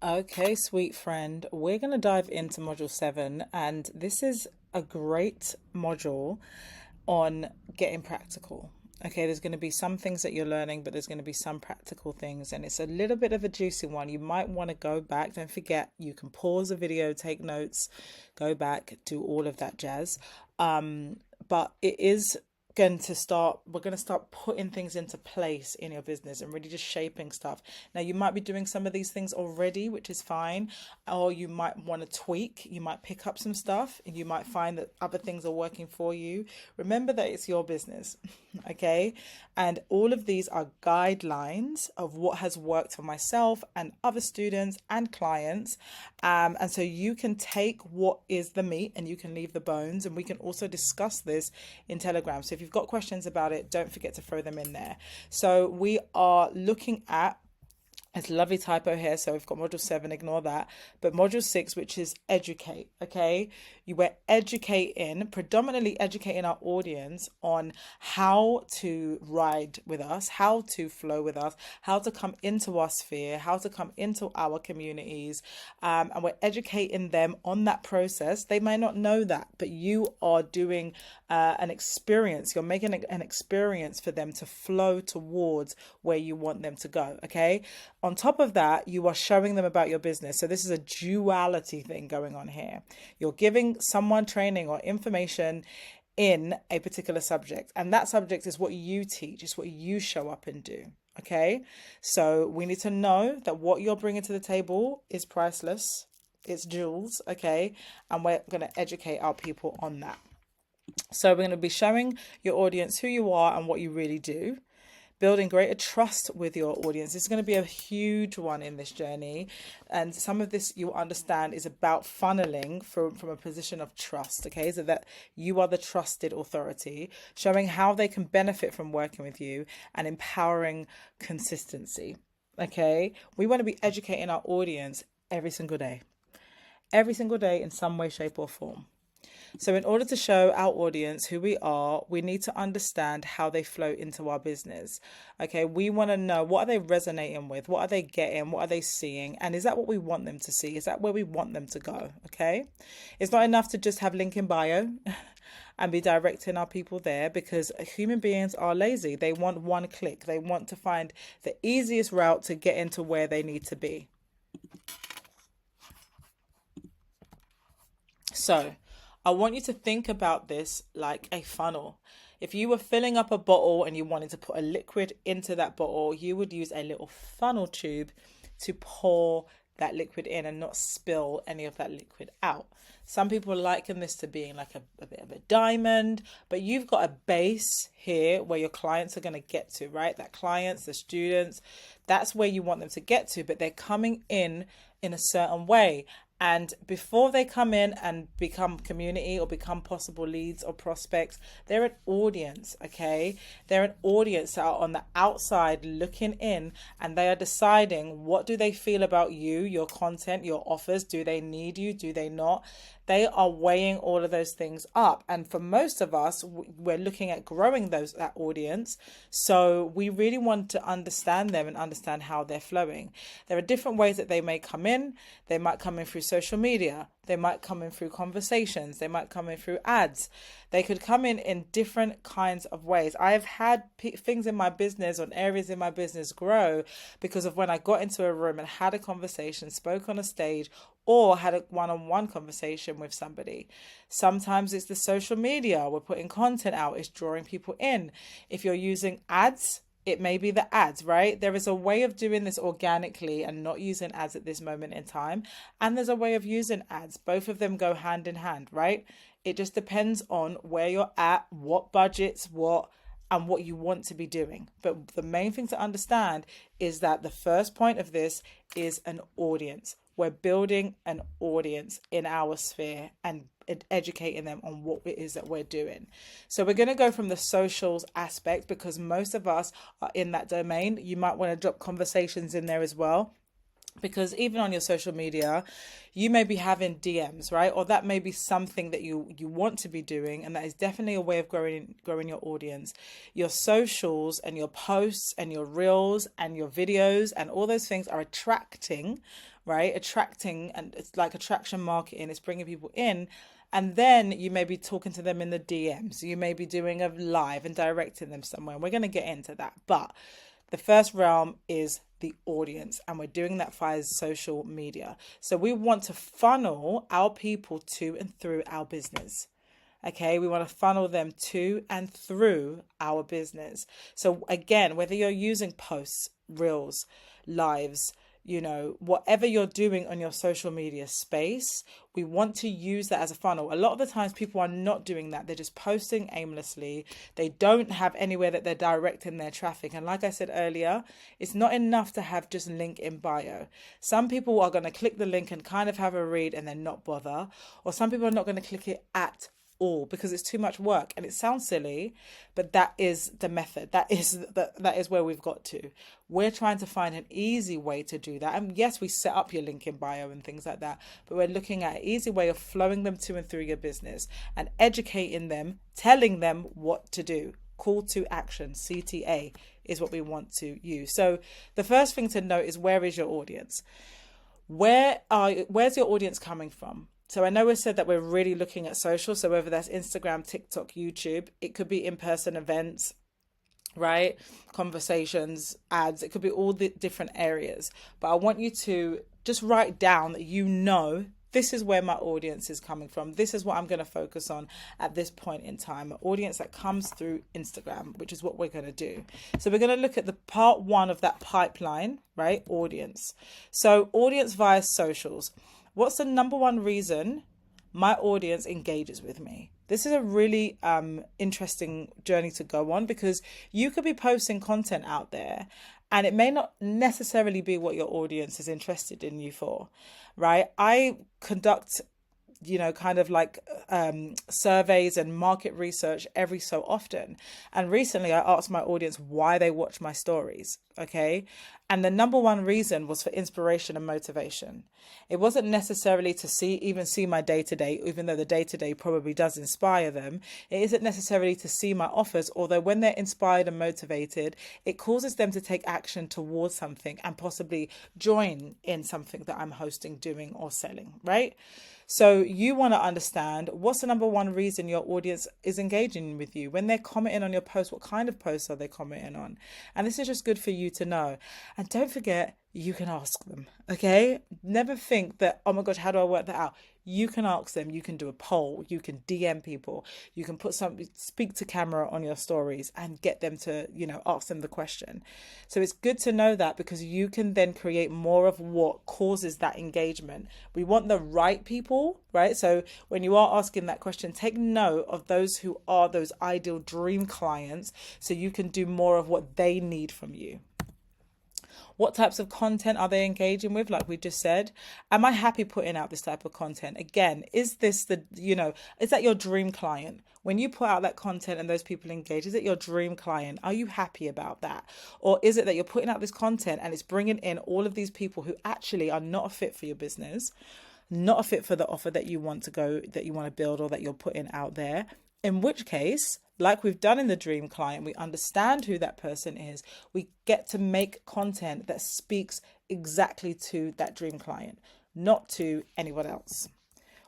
Okay, sweet friend, we're going to dive into module 7, and this is a great module on getting practical. Okay, there's going to be some things that you're learning, but there's going to be some practical things, and it's a little bit of a juicy one. You might want to go back. Don't forget, you can pause the video, take notes, go back, do all of that jazz. But it is we're going to start putting things into place in your business and really just shaping stuff. Now you might be doing some of these things already, which is fine, or you might want to tweak. You might pick up some stuff and you might find that other things are working for you. Remember that it's your business. Okay, and all of these are guidelines of what has worked for myself and other students and clients, and so you can take what is the meat and you can leave the bones, and we can also discuss this in Telegram. So if you've got questions about it, don't forget to throw them in there. So we are looking at, it's a lovely typo here, so we've got module 7, ignore that. But module 6, which is educate, okay? You were educating, predominantly educating our audience on how to ride with us, how to flow with us, how to come into our sphere, how to come into our communities. And we're educating them on that process. They may not know that, but you are doing an experience. You're making an experience for them to flow towards where you want them to go, okay? On top of that, you are showing them about your business. So this is a duality thing going on here. You're giving someone training or information in a particular subject, and that subject is what you teach, it's what you show up and do. Okay, so we need to know that what you're bringing to the table is priceless, it's jewels. Okay, and we're going to educate our people on that. So we're going to be showing your audience who you are and what you really do, building greater trust with your audience. This is going to be a huge one in this journey. And some of this you'll understand is about funneling from a position of trust. Okay, so that you are the trusted authority, showing how they can benefit from working with you and empowering consistency. Okay, we want to be educating our audience every single day in some way, shape, or form. So, in order to show our audience who we are, we need to understand how they flow into our business. Okay, we want to know, what are they resonating with? What are they getting? What are they seeing? And is that what we want them to see? Is that where we want them to go? Okay, it's not enough to just have link in bio and be directing our people there, because human beings are lazy. They want one click, they want to find the easiest route to get into where they need to be. So, I want you to think about this like a funnel. If you were filling up a bottle and you wanted to put a liquid into that bottle, you would use a little funnel tube to pour that liquid in and not spill any of that liquid out. Some people liken this to being like a bit of a diamond, but you've got a base here where your clients are going to get to, right? That clients, the students, that's where you want them to get to, but they're coming in a certain way. And before they come in and become community or become possible leads or prospects, they're an audience, okay? They're an audience that are on the outside looking in, and they are deciding, what do they feel about you, your content, your offers? Do they need you? Do they not? They are weighing all of those things up. And for most of us, we're looking at growing that audience. So we really want to understand them and understand how they're flowing. There are different ways that they may come in. They might come in through social media. They might come in through conversations. They might come in through ads. They could come in different kinds of ways. I have had things in my business, or areas in my business, grow because of when I got into a room and had a conversation, spoke on a stage, or had a one-on-one conversation with somebody. Sometimes it's the social media. We're putting content out. It's drawing people in. If you're using ads, it may be the ads, right? There is a way of doing this organically and not using ads at this moment in time. And there's a way of using ads. Both of them go hand in hand, right? It just depends on where you're at, what budgets, and what you want to be doing. But the main thing to understand is that the first point of this is an audience. We're building an audience in our sphere and educating them on what it is that we're doing. So we're going to go from the socials aspect, because most of us are in that domain. You might want to drop conversations in there as well. Because even on your social media, you may be having DMs, right? Or that may be something that you want to be doing, and that is definitely a way of growing your audience. Your socials and your posts and your reels and your videos and all those things are attracting, right? Attracting, and it's like attraction marketing. It's bringing people in. And then you may be talking to them in the DMs. You may be doing a live and directing them somewhere. And we're going to get into that. But the first realm is the audience, and we're doing that via social media. So we want to funnel our people to and through our business. Okay, we want to funnel them to and through our business. So again, whether you're using posts, reels, lives, whatever you're doing on your social media space, we want to use that as a funnel. A lot of the times people are not doing that. They're just posting aimlessly. They don't have anywhere that they're directing their traffic. And like I said earlier, it's not enough to have just link in bio. Some people are going to click the link and kind of have a read and then not bother. Or some people are not going to click it at all because it's too much work. And it sounds silly, but that is the method. That is where we've got to. We're trying to find an easy way to do that. And yes, we set up your link in bio and things like that, but we're looking at an easy way of flowing them to and through your business and educating them, telling them what to do. Call to action, CTA, is what we want to use. So the first thing to note is, where is your audience? Where's your audience coming from? So I know we said that we're really looking at social. So whether that's Instagram, TikTok, YouTube, it could be in-person events, right? Conversations, ads, it could be all the different areas. But I want you to just write down that this is where my audience is coming from. This is what I'm going to focus on at this point in time. An audience that comes through Instagram, which is what we're going to do. So we're going to look at the part one of that pipeline, right? Audience. So audience via socials. What's the number one reason my audience engages with me? This is a really interesting journey to go on, because you could be posting content out there and it may not necessarily be what your audience is interested in you for, right? I conduct kind of like surveys and market research every so often. And recently I asked my audience why they watch my stories, okay? And the number one reason was for inspiration and motivation. It wasn't necessarily to see my day-to-day, even though the day-to-day probably does inspire them. It isn't necessarily to see my offers, although when they're inspired and motivated, it causes them to take action towards something and possibly join in something that I'm hosting, doing, or selling, right? So you want to understand, what's the number one reason your audience is engaging with you? When they're commenting on your post, what kind of posts are they commenting on? And this is just good for you to know. And don't forget, you can ask them, okay? Never think that, oh my gosh, how do I work that out? You can ask them, you can do a poll, you can DM people, you can speak to camera on your stories and get them to, ask them the question. So it's good to know that, because you can then create more of what causes that engagement. We want the right people, right? So when you are asking that question, take note of those who are those ideal dream clients, so you can do more of what they need from you. What types of content are they engaging with? Like we just said, am I happy putting out this type of content? Again, is this is that your dream client? When you put out that content and those people engage, is it your dream client? Are you happy about that? Or is it that you're putting out this content and it's bringing in all of these people who actually are not a fit for your business, not a fit for the offer that you want to build, or that you're putting out there? In which case, like we've done in the dream client, we understand who that person is. We get to make content that speaks exactly to that dream client, not to anyone else.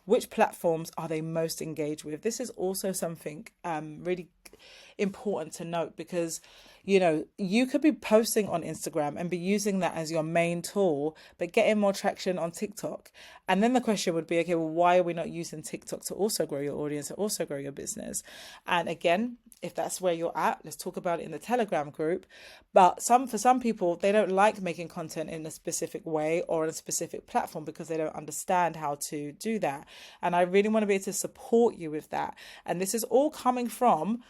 Which platforms are they most engaged with? This is also something really important to note, because you could be posting on Instagram and be using that as your main tool, but getting more traction on TikTok. And then the question would be, okay, well, why are we not using TikTok to also grow your audience, to also grow your business? And again, if that's where you're at, let's talk about it in the Telegram group. But for some people, they don't like making content in a specific way or on a specific platform because they don't understand how to do that. And I really want to be able to support you with that. And this is all coming from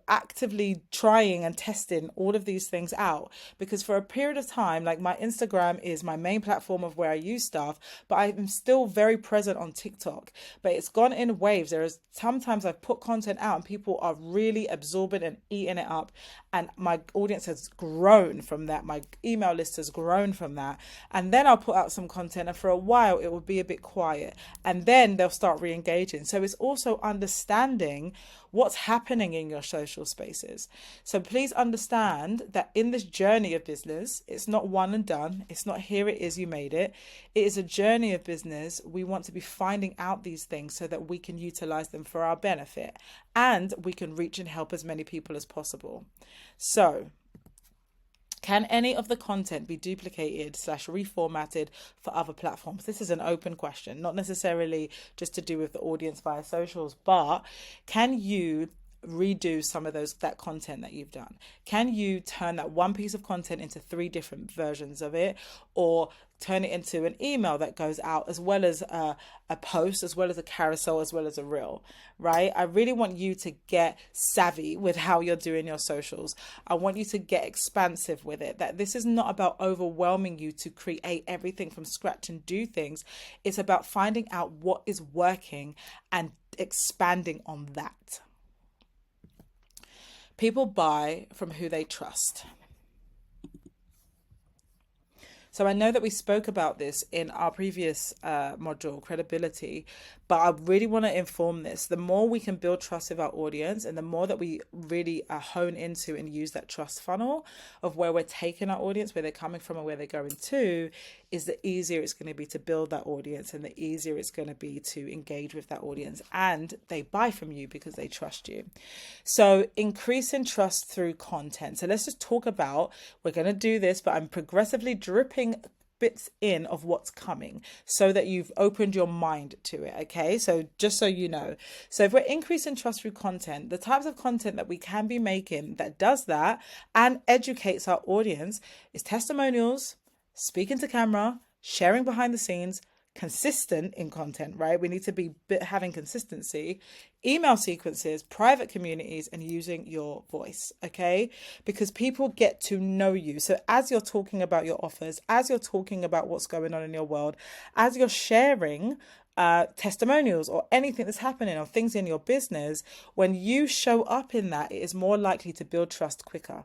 actively trying and testing all of these things out. Because for a period of time, like, my Instagram is my main platform of where I use stuff, but I'm still very present on TikTok. But it's gone in waves. There is sometimes I've put content out and people are really absorbing and eating it up. And my audience has grown from that. My email list has grown from that. And then I'll put out some content, and for a while it will be a bit quiet. And then they'll start re engaging. So it's also understanding what's happening in your social spaces. So please understand that in this journey of business, it's not one and done. It's not here it is, you made it. It is a journey of business. We want to be finding out these things so that we can utilize them for our benefit and we can reach and help as many people as possible. So, can any of the content be duplicated / reformatted for other platforms? This is an open question, not necessarily just to do with the audience via socials, but can you redo some of that content that you've done? Can you turn that one piece of content into 3 different versions of it, or turn it into an email that goes out as well as a post, as well as a carousel, as well as a reel, right? I really want you to get savvy with how you're doing your socials. I want you to get expansive with it, that this is not about overwhelming you to create everything from scratch and do things. It's about finding out what is working and expanding on that. People buy from who they trust. So I know that we spoke about this in our previous module, credibility, but I really want to inform this. The more we can build trust with our audience, and the more that we really hone into and use that trust funnel of where we're taking our audience, where they're coming from and where they're going to, is the easier it's going to be to build that audience, and the easier it's going to be to engage with that audience, and they buy from you because they trust you. So increasing trust through content. So let's just talk about, we're going to do this, but I'm progressively dripping bits in of what's coming so that you've opened your mind to it. Okay, so just so you know, so if we're increasing trust through content, the types of content that we can be making that does that and educates our audience is testimonials, speaking to camera, sharing behind the scenes, consistent in content, right? We need to be having consistency, email sequences, private communities, and using your voice, okay? Because people get to know you. So as you're talking about your offers, as you're talking about what's going on in your world, as you're sharing testimonials or anything that's happening or things in your business, when you show up in that, it is more likely to build trust quicker,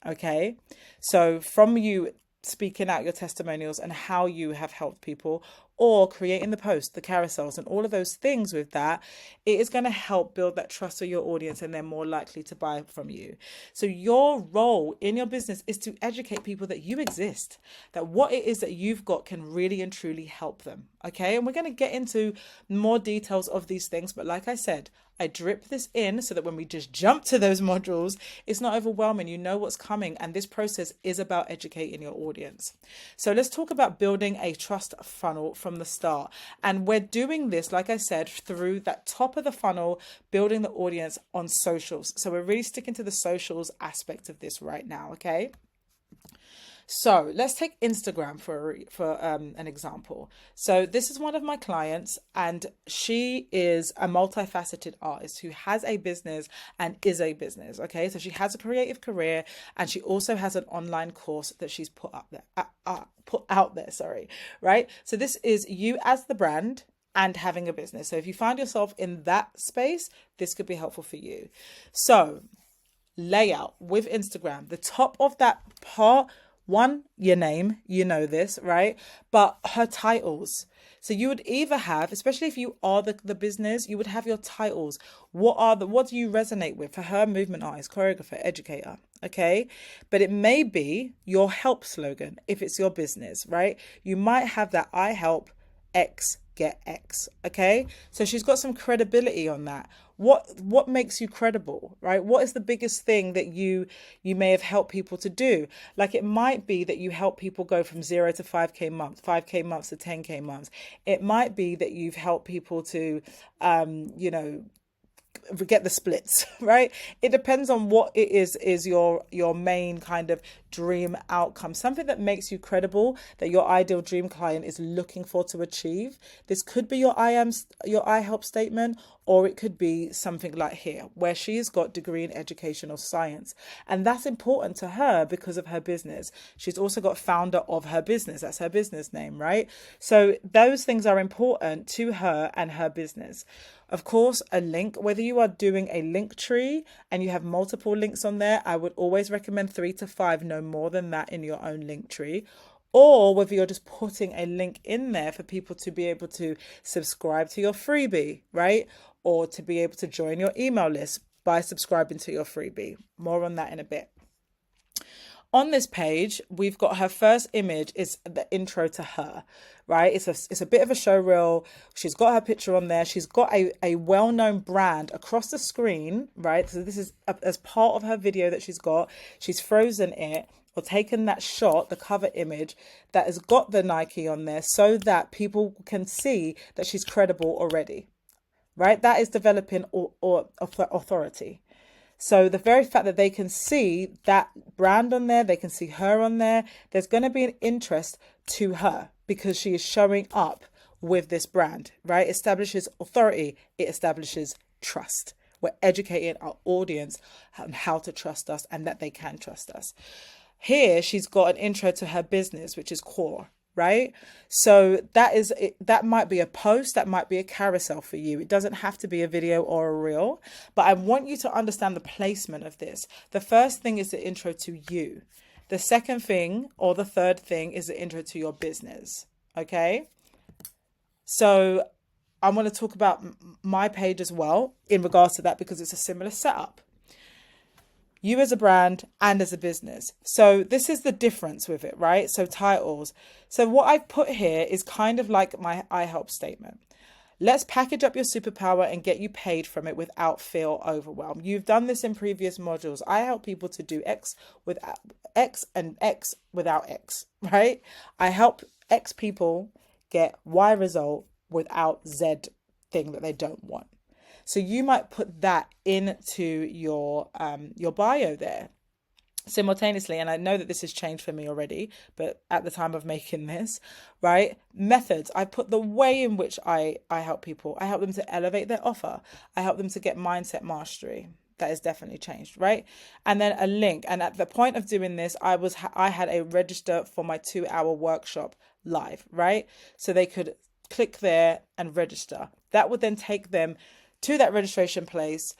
okay? So from you speaking out your testimonials and how you have helped people, or creating the post, the carousels, and all of those things with that, it is going to help build that trust with your audience, and they're more likely to buy from you. So your role in your business is to educate people that you exist, that what it is that you've got can really and truly help them. Okay, and we're going to get into more details of these things, but like I said, I drip this in so that when we just jump to those modules, it's not overwhelming. You know what's coming, and this process is about educating your audience. So let's talk about building a trust funnel from the start. And we're doing this, like I said, through that top of the funnel, building the audience on socials. So we're really sticking to the socials aspect of this right now, okay? So let's take Instagram for an example. So this is one of my clients, and she is a multifaceted artist who has a business and is a business. Okay, so she has a creative career, and she also has an online course that she's put out there. Sorry, right? So this is you as the brand and having a business. So if you find yourself in that space, this could be helpful for you. So layout with Instagram, the top of that part. One, your name, you know this, right? But her titles. So you would either have, especially if you are the business, you would have your titles. What do you resonate with? For her, movement artist, choreographer, educator, okay? But it may be your help slogan if it's your business, right? You might have that I help X get X, okay? So she's got some credibility on that. What makes you credible, right? What is the biggest thing that you may have helped people to do? Like, it might be that you help people go from 0 to 5K months, 5K months to 10K months. It might be that you've helped people to, get the splits, right? It depends on what it is your main kind of dream outcome, something that makes you credible, that your ideal dream client is looking for to achieve. This could be your I help statement, or it could be something like here, where she has got degree in educational science. And that's important to her because of her business. She's also got founder of her business. That's her business name, right? So those things are important to her and her business. Of course, a link, whether you are doing a link tree and you have multiple links on there, I would always recommend 3 to 5, no more than that in your own link tree. Or whether you're just putting a link in there for people to be able to subscribe to your freebie, right? Or to be able to join your email list by subscribing to your freebie. More on that in a bit. On this page, we've got her first image is the intro to her, right? It's a bit of a show reel. She's got her picture on there. She's got a well-known brand across the screen, right? So this is as part of her video that she's got. She's frozen it or taken that shot, the cover image that has got the Nike on there so that people can see that she's credible already, right? That is developing or authority. So the very fact that they can see that brand on there, they can see her on there, there's going to be an interest to her because she is showing up with this brand, right? Establishes authority. It establishes trust. We're educating our audience on how to trust us and that they can trust us. Here, she's got an intro to her business, which is core, right? So that might be a post, that might be a carousel for you. It doesn't have to be a video or a reel, but I want you to understand the placement of this. The first thing is the intro to you. The second thing or the third thing is the intro to your business. Okay. So I want to talk about my page as well in regards to that because it's a similar setup. You as a brand and as a business. So this is the difference with it, right? So titles. So what I've put here is kind of like my I help statement. Let's package up your superpower and get you paid from it without feel overwhelmed. You've done this in previous modules. I help people to do X without X and X without X, right? I help X people get Y result without Z thing that they don't want. So you might put that into your bio there simultaneously. And I know that this has changed for me already, but at the time of making this, right? Methods. I put the way in which I help people. I help them to elevate their offer. I help them to get mindset mastery. That has definitely changed, right? And then a link. And at the point of doing this, I had a register for my 2-hour workshop live, right? So they could click there and register. That would then take them to that registration place.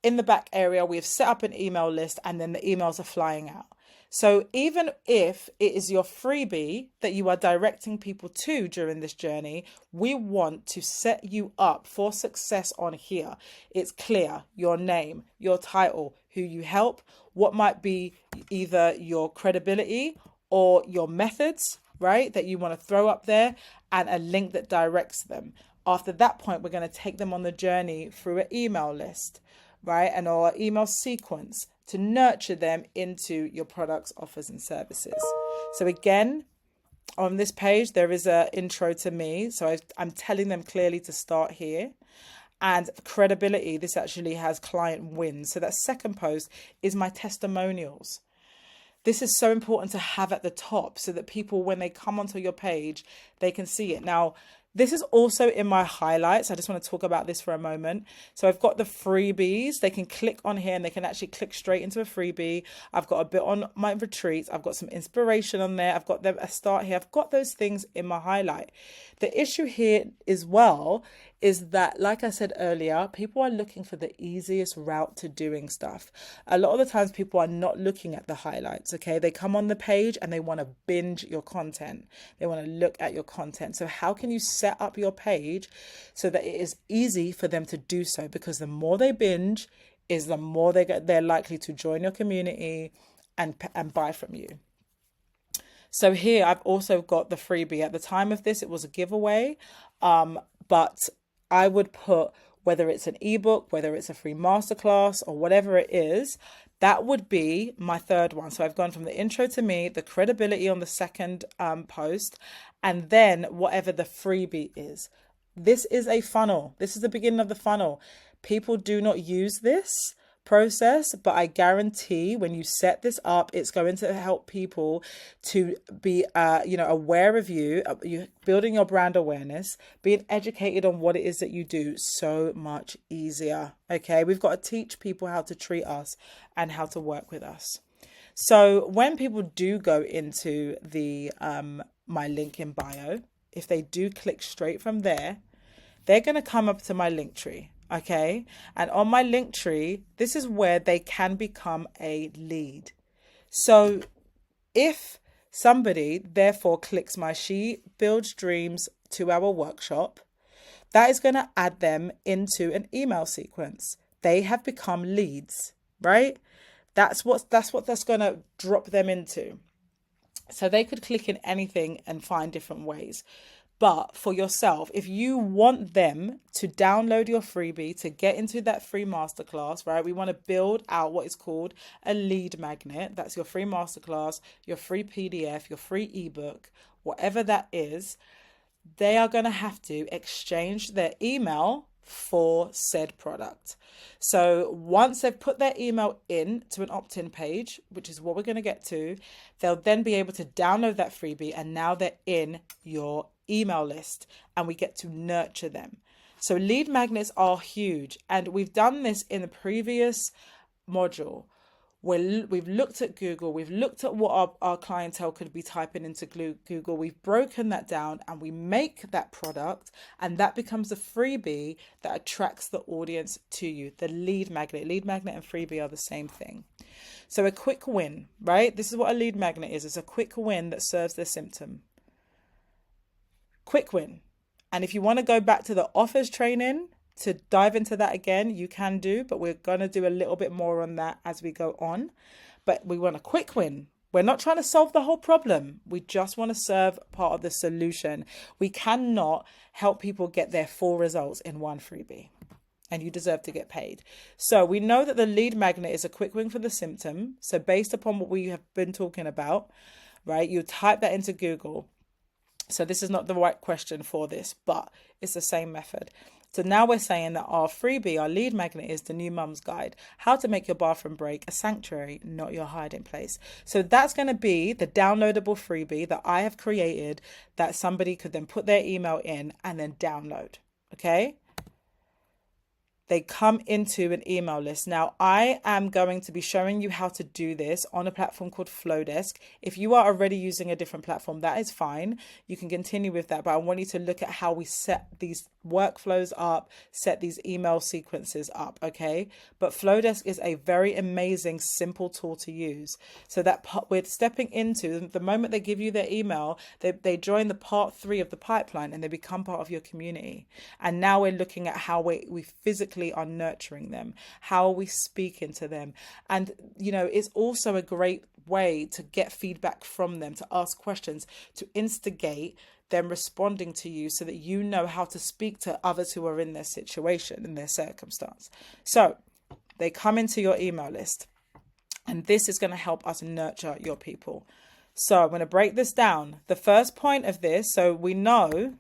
In the back area, we have set up an email list and then the emails are flying out. So even if it is your freebie that you are directing people to during this journey, we want to set you up for success on here. It's clear, your name, your title, who you help, what might be either your credibility or your methods, right, that you want to throw up there, and a link that directs them. After that point, we're going to take them on the journey through an email list, right? And or email sequence to nurture them into your products, offers, and services. So again, on this page, there is an intro to me. So I'm telling them clearly to start here. And credibility, this actually has client wins. So that second post is my testimonials. This is so important to have at the top so that people, when they come onto your page, they can see it. Now, this is also in my highlights. I just want to talk about this for a moment. So I've got the freebies. They can click on here and they can actually click straight into a freebie. I've got a bit on my retreats. I've got some inspiration on there. I've got them a start here. I've got those things in my highlight. The issue here as well is that, like I said earlier, people are looking for the easiest route to doing stuff. A lot of the times people are not looking at the highlights, okay? They come on the page and they want to binge your content. They want to look at your content. So how can you set up your page so that it is easy for them to do so? Because the more they binge is the more they're likely to join your community and buy from you. So here I've also got the freebie. At the time of this, it was a giveaway, but I would put, whether it's an ebook, whether it's a free masterclass or whatever it is, that would be my third one. So I've gone from the intro to me, the credibility on the second post, and then whatever the freebie is. This is a funnel. This is the beginning of the funnel. People do not use this process, but I guarantee when you set this up, it's going to help people to be, aware of you, you building your brand awareness, being educated on what it is that you do so much easier. Okay, we've got to teach people how to treat us and how to work with us. So when people do go into the my link in bio, if they do click straight from there, they're going to come up to my link tree. Okay. And on my link tree, this is where they can become a lead. So if somebody therefore clicks my She Builds Dreams 2-hour workshop, that is going to add them into an email sequence. They have become leads, right? That's what that's going to drop them into. So they could click in anything and find different ways. But for yourself, if you want them to download your freebie, to get into that free masterclass, right? We want to build out what is called a lead magnet. That's your free masterclass, your free PDF, your free ebook, whatever that is. They are going to have to exchange their email for said product. So once they've put their email in to an opt-in page, which is what we're going to get to, they'll then be able to download that freebie, and now they're in your email list and we get to nurture them. So lead magnets are huge, and we've done this in the previous module where we've looked at Google, we've looked at what our clientele could be typing into Google, we've broken that down and we make that product, and that becomes a freebie that attracts the audience to you. The lead magnet and freebie are the same thing. So a quick win, right? This is what a lead magnet is. It's a quick win that serves their symptom. Quick win. And if you want to go back to the offers training to dive into that again, you can do, but we're going to do a little bit more on that as we go on. But we want a quick win. We're not trying to solve the whole problem. We just want to serve part of the solution. We cannot help people get their full results in one freebie, and you deserve to get paid. So we know that the lead magnet is a quick win for the symptom. So based upon what we have been talking about, right, you type that into Google. So this is not the right question for this, but it's the same method. So now we're saying that our freebie, our lead magnet, is the New Mum's Guide, how to make your bathroom break a sanctuary, not your hiding place. So that's going to be the downloadable freebie that I have created that somebody could then put their email in and then download. Okay. They come into an email list. Now, I am going to be showing you how to do this on a platform called Flowdesk. If you are already using a different platform, that is fine. You can continue with that, but I want you to look at how we set these workflows up, set these email sequences up, okay? But Flowdesk is a very amazing, simple tool to use. So that we're stepping into, the moment they give you their email, they join the part 3 of the pipeline and they become part of your community. And now we're looking at how we physically are nurturing them, how are we speaking to them. And it's also a great way to get feedback from them, to ask questions, to instigate them responding to you so that you know how to speak to others who are in their situation, in their circumstance. So they come into your email list, and this is going to help us nurture your people. So I'm going to break this down. The first point of this, so we know,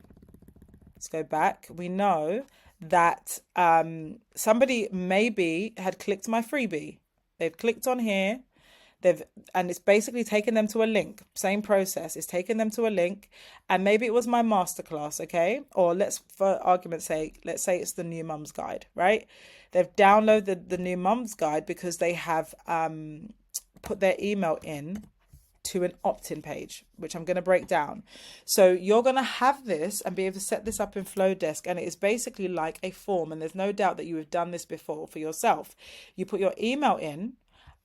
let's go back, we know that somebody maybe had clicked my freebie. They've clicked on here. And it's basically taken them to a link. Same process. It's taken them to a link, and maybe it was my masterclass, okay? Or for argument's sake, let's say it's the New Mum's Guide, right? They've downloaded the New Mum's Guide because they have put their email in to an opt-in page, which I'm going to break down. So you're going to have this and be able to set this up in Flowdesk, and it is basically like a form, and there's no doubt that you have done this before for yourself. You put your email in,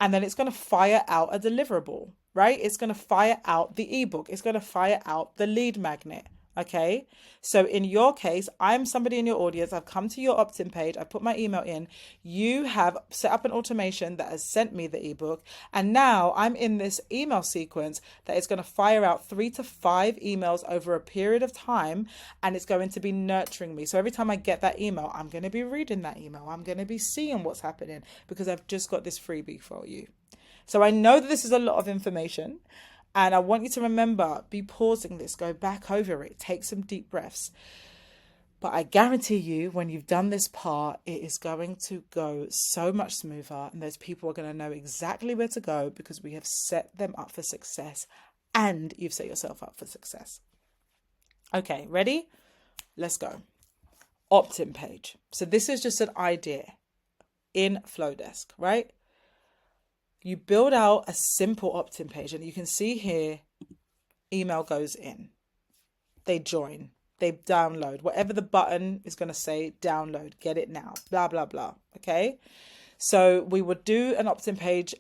and then it's going to fire out a deliverable, right? It's going to fire out the ebook. It's going to fire out the lead magnet. Okay. So in your case, I'm somebody in your audience. I've come to your opt-in page. I put my email in. You have set up an automation that has sent me the ebook. And now I'm in this email sequence that is going to fire out 3 to 5 emails over a period of time. And it's going to be nurturing me. So every time I get that email, I'm going to be reading that email. I'm going to be seeing what's happening because I've just got this freebie for you. So I know that this is a lot of information. And I want you to remember, be pausing this, go back over it, take some deep breaths. But I guarantee you, when you've done this part, it is going to go so much smoother, and those people are going to know exactly where to go because we have set them up for success and you've set yourself up for success. Okay, ready? Let's go. Opt-in page. So this is just an idea in Flowdesk, right? You build out a simple opt-in page, and you can see here, email goes in. They join. They download. Whatever the button is going to say, download, get it now, blah, blah, blah. Okay. So we would do an opt-in page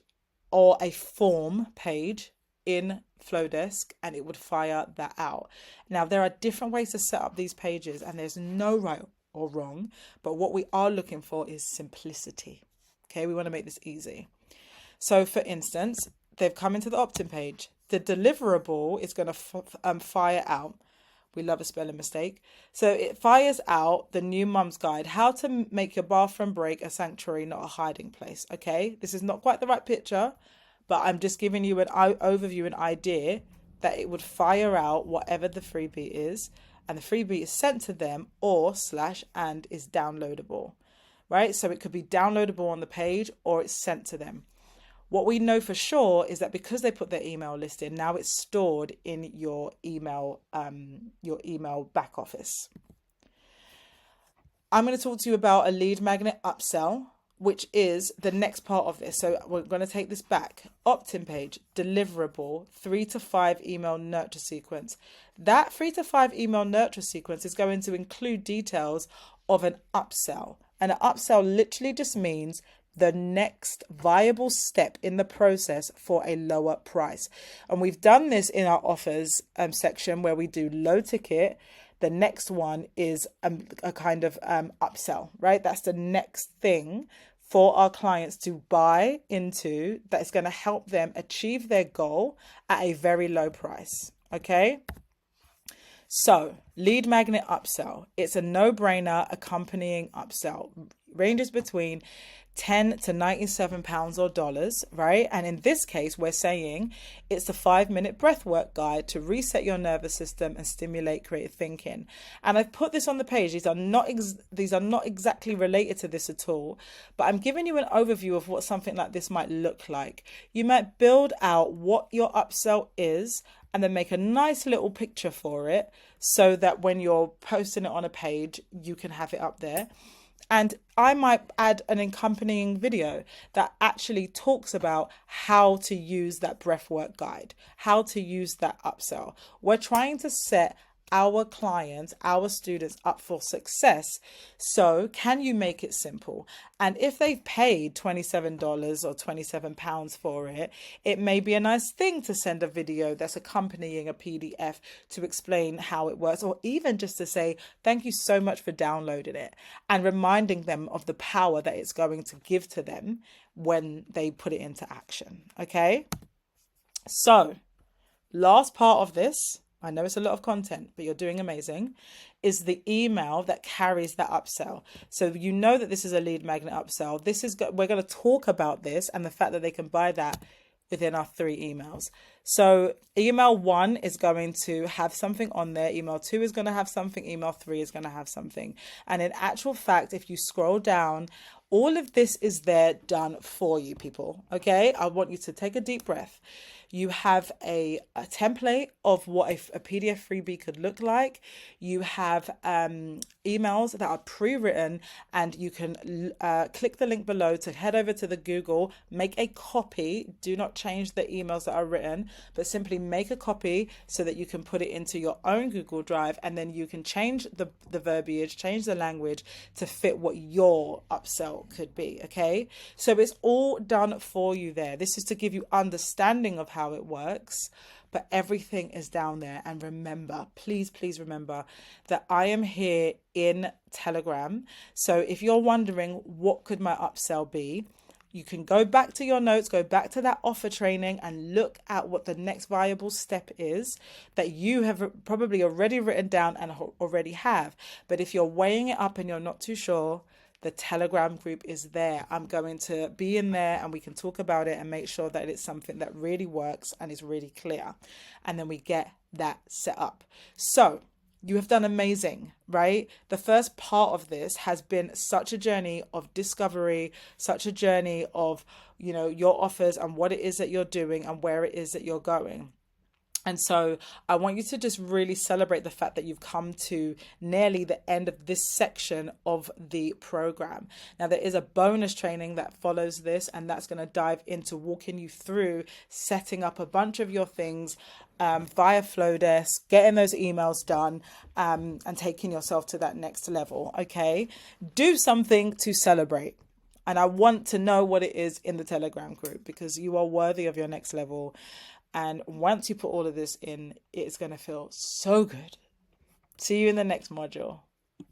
or a form page in Flowdesk, and it would fire that out. Now, there are different ways to set up these pages, and there's no right or wrong, but what we are looking for is simplicity. Okay. We want to make this easy. So for instance, they've come into the opt-in page. The deliverable is going to fire out. We love a spelling mistake. So it fires out the new mum's guide, how to make your bathroom break a sanctuary, not a hiding place. Okay, this is not quite the right picture, but I'm just giving you an overview, an idea that it would fire out whatever the freebie is, and the freebie is sent to them or / and is downloadable, right? So it could be downloadable on the page or it's sent to them. What we know for sure is that because they put their email list in, now it's stored in your email back office. I'm going to talk to you about a lead magnet upsell, which is the next part of this. So we're going to take this back. Opt-in page, deliverable, 3 to 5 email nurture sequence. That 3 to 5 email nurture sequence is going to include details of an upsell. And an upsell literally just means the next viable step in the process for a lower price. And we've done this in our offers section where we do low ticket. The next one is a kind of upsell, right? That's the next thing for our clients to buy into that is going to help them achieve their goal at a very low price. Okay. So lead magnet upsell, it's a no-brainer accompanying upsell, ranges between £10 to £97 or dollars, right? And in this case, we're saying it's the 5-minute breathwork guide to reset your nervous system and stimulate creative thinking. And I've put this on the page. These are not exactly related to this at all, but I'm giving you an overview of what something like this might look like. You might build out what your upsell is and then make a nice little picture for it so that when you're posting it on a page, you can have it up there. And I might add an accompanying video that actually talks about how to use that breathwork guide, how to use that upsell. We're trying to set our clients, our students up for success. So can you make it simple? And if they've paid $27 or £27 for it, it may be a nice thing to send a video that's accompanying a PDF to explain how it works, or even just to say, thank you so much for downloading it, and reminding them of the power that it's going to give to them when they put it into action. Okay. So last part of this, I know it's a lot of content, but you're doing amazing, is the email that carries that upsell. So you know that this is a lead magnet upsell. We're going to talk about this and the fact that they can buy that within our 3 emails. So email 1 is going to have something on there. Email 2 is going to have something. Email 3 is going to have something. And in actual fact, if you scroll down, all of this is there done for you, people. Okay, I want you to take a deep breath. You have a template of what a PDF freebie could look like. You have emails that are pre-written, and you can click the link below to head over to the Google, make a copy. Do not change the emails that are written, but simply make a copy so that you can put it into your own Google Drive, and then you can change the verbiage, change the language to fit what your upsell could be. Okay, so it's all done for you there. This is to give you understanding of how it works, but everything is down there. And remember, please remember that I am here in Telegram. So if you're wondering what could my upsell be, you can go back to your notes, go back to that offer training and look at what the next viable step is that you have probably already written down and already have. But if you're weighing it up and you're not too sure, the Telegram group is there. I'm going to be in there and we can talk about it and make sure that it's something that really works and is really clear. And then we get that set up. So You have done amazing, right? The first part of this has been such a journey of discovery, such a journey of, your offers and what it is that you're doing and where it is that you're going. And so I want you to just really celebrate the fact that you've come to nearly the end of this section of the program. Now, there is a bonus training that follows this, and that's going to dive into walking you through setting up a bunch of your things via Flowdesk, getting those emails done, and taking yourself to that next level. Okay, do something to celebrate. And I want to know what it is in the Telegram group, because you are worthy of your next level. And once you put all of this in, it's going to feel so good. See you in the next module.